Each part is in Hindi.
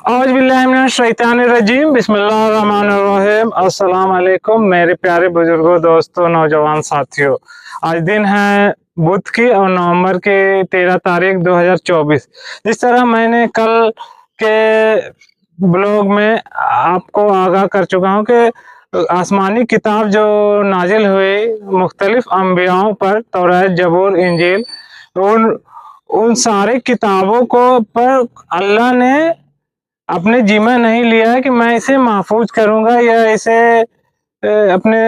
औज़ुबिल्लाहिमिनश्शैतानिर्रजीम बिस्मिल्लाहिर्रहमानिर्रहीम। अस्सलाम वालेकुम मेरे प्यारे बुजुर्गों, दोस्तों, नौजवान साथियों। आज दिन है बुध की और नवंबर की 13 तारीख 2024। जिस तरह मैंने कल के ब्लॉग में आपको आगाह कर चुका हूँ कि आसमानी किताब जो नाजिल हुई मुख्तलिफ अंबियाओं पर, तौरात, जबूर, इंजील, उन उन सारे किताबों को पर अल्लाह ने अपने जिम्मे नहीं लिया है कि मैं इसे महफूज करूंगा या इसे अपने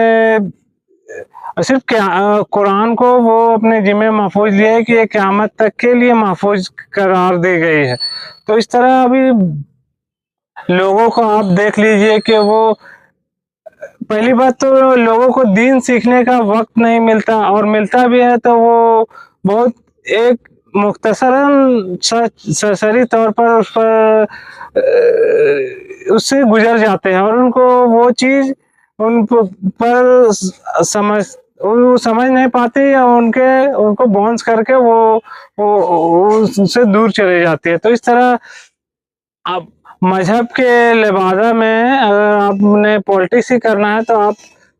सिर्फ क्या कुरान को वो अपने जिम्मे महफूज लिया है कि ये क़यामत तक के लिए महफूज करार दी गई है। तो इस तरह अभी लोगों को आप देख लीजिए कि वो पहली बात तो लोगों को दीन सीखने का वक्त नहीं मिलता, और मिलता भी है तो वो बहुत एक मुख्तसरन सरसरी तौर पर उस पर उससे गुजर जाते हैं, और उनको वो चीज़ उन पर वो समझ नहीं पाते, या उनको बाउंस करके वो उससे दूर चले जाती है। तो इस तरह आप मजहब के लिबादा में अगर आपने पॉलिटिक्स ही करना है तो आप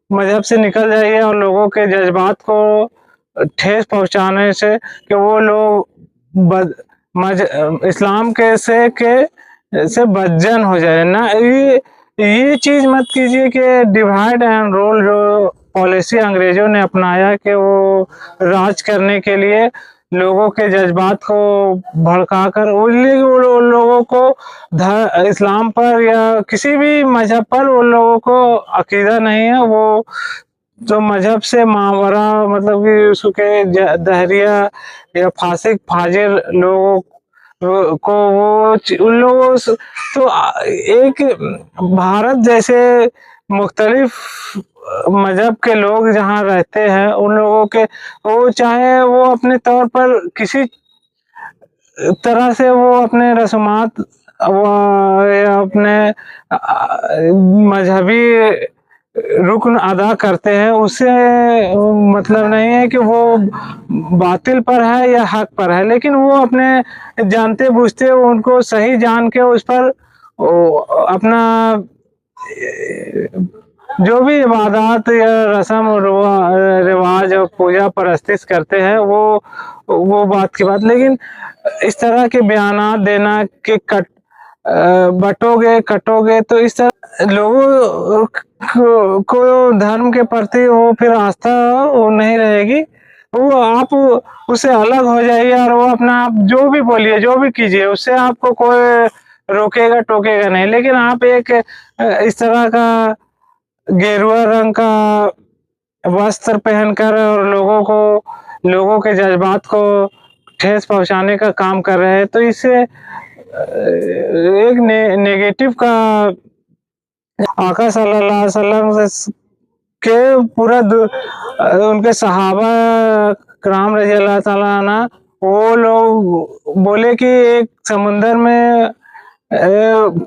मजहब से निकल जाइए और लोगों के जज्बात को ठेस पहुंचाने से कि वो लोग इस्लाम से बदजन हो जाए ना। ये चीज़ मत कीजिए कि डिवाइड एंड रूल जो पॉलिसी अंग्रेजों ने अपनाया कि वो राज करने के लिए लोगों के जज्बात को भड़काकर उन लोगों को इस्लाम पर या किसी भी मजहब पर उन लोगों को अकीदा नहीं है। वो जो मजहब से मावरा मतलब कि उसके दहरिया या फासिक फाजिर लोगों को उन लोगों तो एक भारत जैसे मुख्तलिफ मजहब के लोग जहाँ रहते हैं, उन लोगों के वो चाहे वो अपने तौर पर किसी तरह से वो अपने रस्मात या अपने मजहबी रुकन अदा करते हैं, उससे मतलब नहीं है कि वो बातिल पर है या हक पर है, लेकिन वो अपने जानते बूझते उनको सही जान के उस पर अपना जो भी इबादत या रस्म रिवाज और पूजा परस्तिश करते हैं वो बात की बात। लेकिन इस तरह के बयानात देना कि बटोगे कटोगे, तो इस तरह लोगों को धर्म के प्रति वो फिर आस्था वो नहीं रहेगी। वो आप उससे अलग हो जाइए और वो अपना आप जो भी बोलिए जो भी कीजिए उससे आपको कोई रोकेगा टोकेगा नहीं। लेकिन आप एक इस तरह का गेरुआ रंग का वस्त्र पहनकर और लोगों के जज्बात को ठेस पहुंचाने का काम कर रहे हैं, तो इससे एक नेगेटिव का आका सल्लल्लाहु अलैहि वसल्लम के पूरा उनके सहाबा कराम रज़ी अल्लाह ताला अन्हु वो लोग बोले कि एक समुंदर में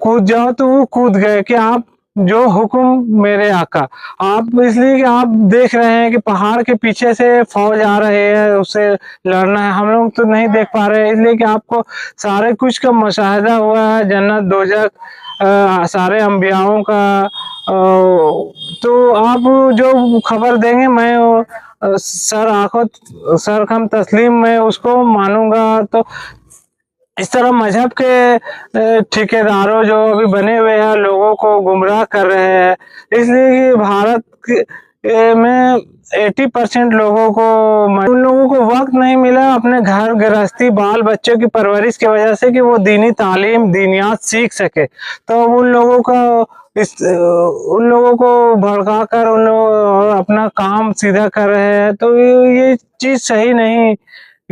कूद जाओ, तो वो कूद गए कि आप जो हुक्म मेरे आका। आप इसलिए कि आप देख रहे हैं कि पहाड़ के पीछे से फौज आ रहे हैं, उससे लड़ना है, हम लोग तो नहीं देख पा रहे हैं, इसलिए कि आपको सारे कुछ का मुशाहिदा हुआ है, जन्नत दोजख सारे अंबियाओं का। तो आप जो खबर देंगे मैं सर खम तस्लीम में उसको मानूंगा। तो इस तरह मजहब के ठेकेदारों जो अभी बने हुए हैं लोगों को गुमराह कर रहे हैं, इसलिए कि भारत में 80% लोगों को उन लोगों को वक्त नहीं मिला अपने घर गृहस्थी बाल बच्चों की परवरिश की वजह से कि वो दीनी तालीम दीनियात सीख सके। तो उन लोगों को भड़का कर उन लोग अपना काम सीधा कर रहे हैं, तो ये चीज़ सही नहीं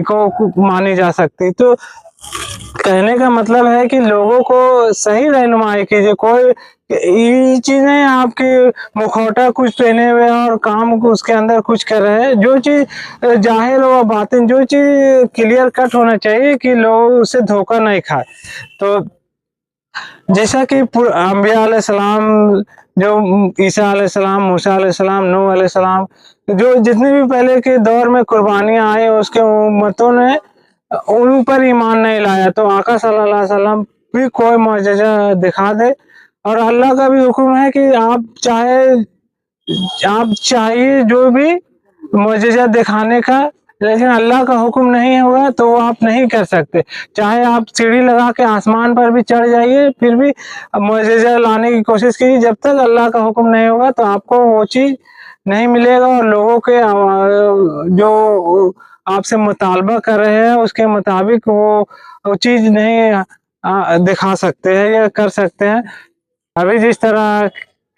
को मानी जा सकती। तो कहने का मतलब है कि लोगों को सही रहनुमाई कीजिए। कोई ये चीज़ नहीं आपके मुखौटा कुछ पहने हुए और काम को उसके अंदर कुछ कर रहे हैं। जो चीज़ जाहिर व बातिन जो चीज़ क्लियर कट होना चाहिए कि लोग उससे धोखा नहीं खाए। तो जैसा कि अंबिया अलैहिस्सलाम, जो ईसा अलैहिस्सलाम, मूसा अलैहिस्सलाम, नूह अलैहिस्सलाम, जो जितने भी पहले के दौर में कुर्बानियाँ आई उसके उम्मतों ने उन पर ईमान नहीं लाया, तो आका सल्लल्लाहु अलैहि वसल्लम भी कोई मुआजिजा दिखा दे। और अल्लाह का भी हुक्म है कि आप चाहिए जो भी मुआजिजा दिखाने का, लेकिन अल्लाह का हुक्म नहीं होगा तो वो आप नहीं कर सकते। चाहे आप सीढ़ी लगा के आसमान पर भी चढ़ जाइए, फिर भी मुआजिजा लाने की कोशिश कीजिए, जब तक अल्लाह का हुक्म नहीं होगा तो आपको वो चीज़ नहीं मिलेगा। और लोगों के जो आपसे मुतालबा कर रहे हैं उसके मुताबिक वो चीज़ नहीं दिखा सकते हैं या कर सकते हैं। अभी जिस तरह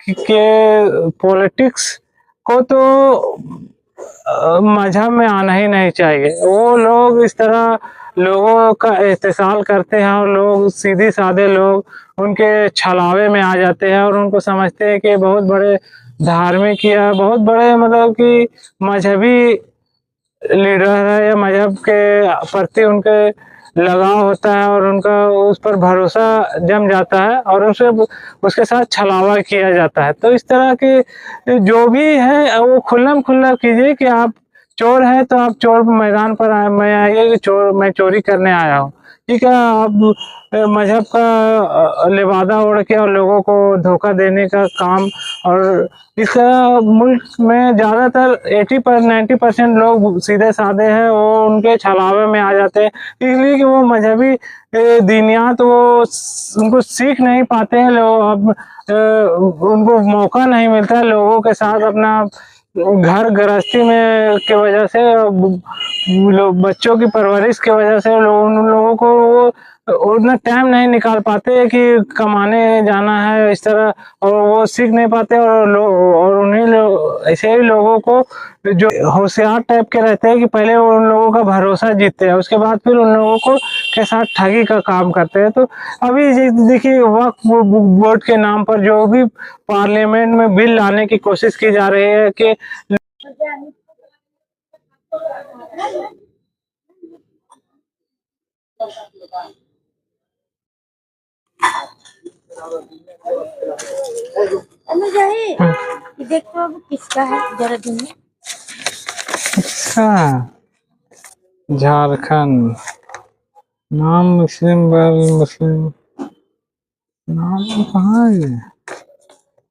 के पॉलिटिक्स को तो मजहब में आना ही नहीं चाहिए। वो लोग इस तरह लोगों का इस्तेसाल करते हैं और लोग सीधे साधे लोग उनके छलावे में आ जाते हैं और उनको समझते हैं कि बहुत बड़े धार्मिक या बहुत बड़े मतलब कि मजहबी लीडर है या मजहब के प्रति उनके लगाव होता है और उनका उस पर भरोसा जम जाता है और उनसे उसके साथ छलावा किया जाता है। तो इस तरह के जो भी है वो खुल्लम खुल्ला कीजिए कि आप चोर हैं तो आप चोर मैदान पर मैं आइए कि चोर मैं चोरी करने आया हूँ, ठीक है। आप मजहब का लिबादा ओढ़ के और लोगों को धोखा देने का काम, और इसका मुल्क में ज़्यादातर 90% लोग सीधे साधे हैं, वो उनके छलावे में आ जाते हैं इसलिए कि वो मजहबी दीनियात वो उनको सीख नहीं पाते हैं। लोग उनको मौका नहीं मिलता है लोगों के साथ अपना घर गृहस्थी में की वजह से, लोग बच्चों की परवरिश की वजह से उन लोगों को वो उतना टाइम नहीं निकाल पाते कि कमाने जाना है इस तरह, और वो सीख नहीं पाते। और उन्हीं ऐसे ही लोगों को जो होशियार टाइप के रहते हैं कि पहले वो उन लोगों का भरोसा जीतते हैं, उसके बाद फिर उन लोगों को के साथ ठगी का काम करते हैं। तो अभी देखिए वक्फ बोर्ड के नाम पर जो भी पार्लियामेंट में बिल लाने की कोशिश की जा रही है कि देखो अब किसका है जरा दिन में। झारखंड नाम मुस्लिम मुस्लिम नाम कहाँ है,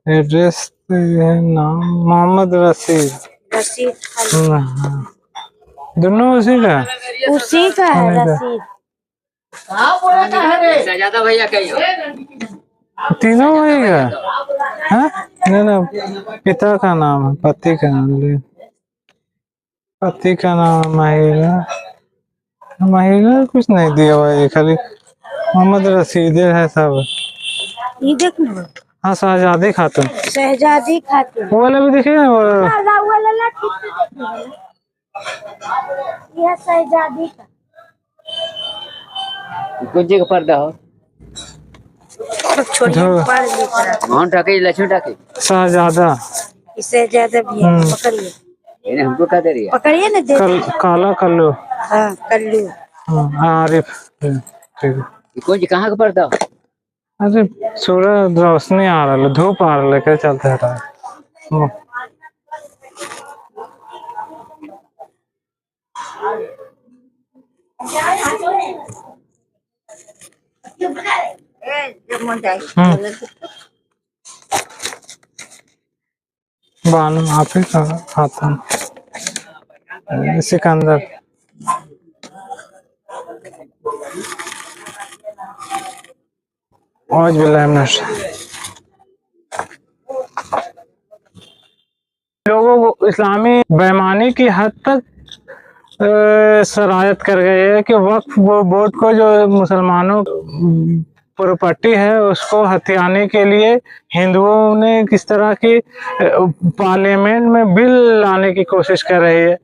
एड्रेस तो ये है, नाम मोहम्मद रशीद। दोनों उसी का है रशीद। ज्यादा भैया तीनों वही का है ना। पिता का नाम है, पति का नाम ले, पति का नाम महिला, महिला कुछ नहीं दिया हुआ है, खाली मोहम्मद रशीदे है सब। ये देखना, हाँ शहजादी खातून, शहजादी खातून वो वाला भी देखिए ना, यह शहजादी का कुछ जगह पर्दा हो शहजादा, शहजादा भी है। पकड़िए, हमको क्या दे रही है, पकड़िए ना दे। काला कल्लू, हाँ कल्लू, आरिफ, ठीक है। कौन जी कहाँ का पर्दा? अरे सूरज रोशनी आ रहा है, धूप आ रहा है, क्या चलता है। बानू आप ही खाता सिकंदर, आज लोगों को इस्लामी बेईमानी की हद तक शरायत कर गए है कि वक्फ बोर्ड को जो मुसलमानों प्रॉपर्टी है उसको हथियाने के लिए हिंदुओं ने किस तरह की पार्लियामेंट में बिल लाने की कोशिश कर रही है।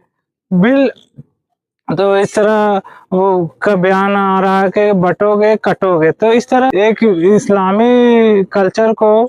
बिल तो इस तरह वो का बयान आ रहा है कि बटोगे कटोगे, तो इस तरह एक इस्लामी कल्चर को